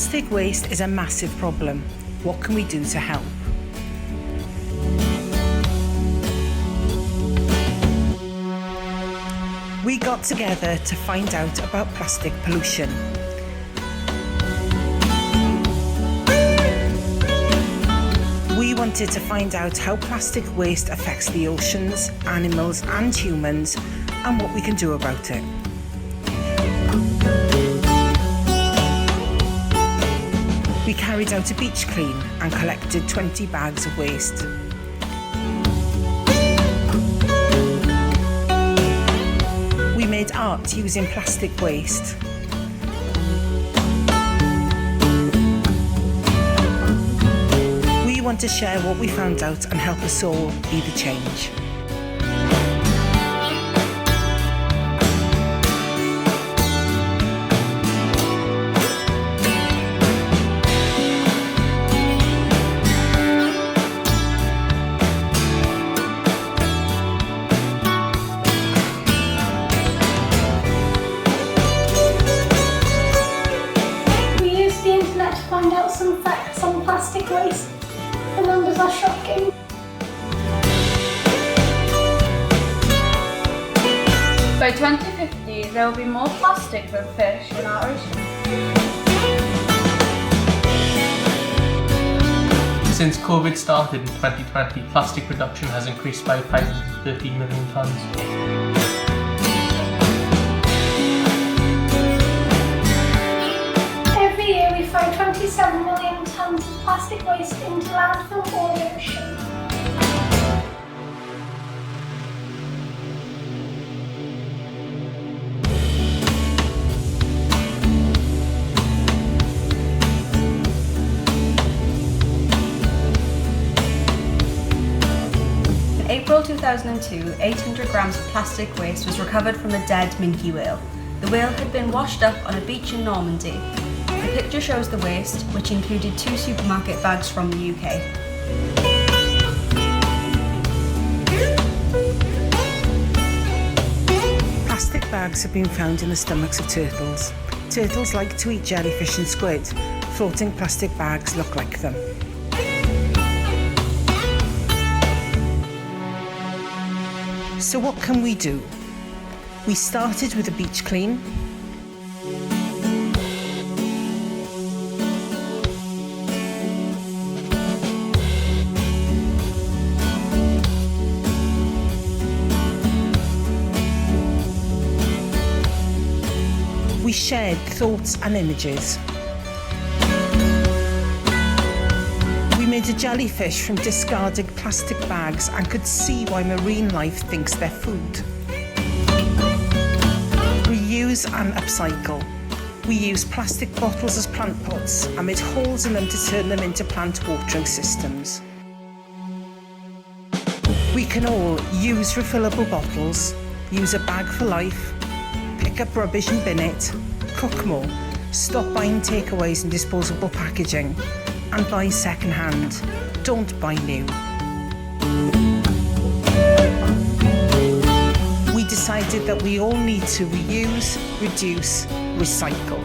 Plastic waste is a massive problem. What can we do to help? We got together to find out about plastic pollution. We wanted to find out how plastic waste affects the oceans, animals and humans, and what we can do about it. We carried out a beach clean and collected 20 bags of waste. We made art using plastic waste. We want to share what we found out and help us all be the change. To find out some facts on plastic waste. The numbers are shocking. By 2050, there will be more plastic than fish in our ocean. Since COVID started in 2020, plastic production has increased by 513 million tonnes. Every year we throw 27 million tonnes of plastic waste into landfill or the ocean. In April 2002, 800 grams of plastic waste was recovered from a dead minke whale. The whale had been washed up on a beach in Normandy. The picture shows the waste, which included 2 supermarket bags from the UK. Plastic bags have been found in the stomachs of turtles. Turtles like to eat jellyfish and squid. Floating plastic bags look like them. So what can we do? We started with a beach clean. We shared thoughts and images. We made a jellyfish from discarded plastic bags and could see why marine life thinks they're food. Reuse and upcycle. We used plastic bottles as plant pots and made holes in them to turn them into plant watering systems. We can all use refillable bottles, use a bag for life, pick up rubbish and bin it, cook more, stop buying takeaways and disposable packaging, and buy second-hand. Don't buy new. We decided that we all need to reuse, reduce, recycle.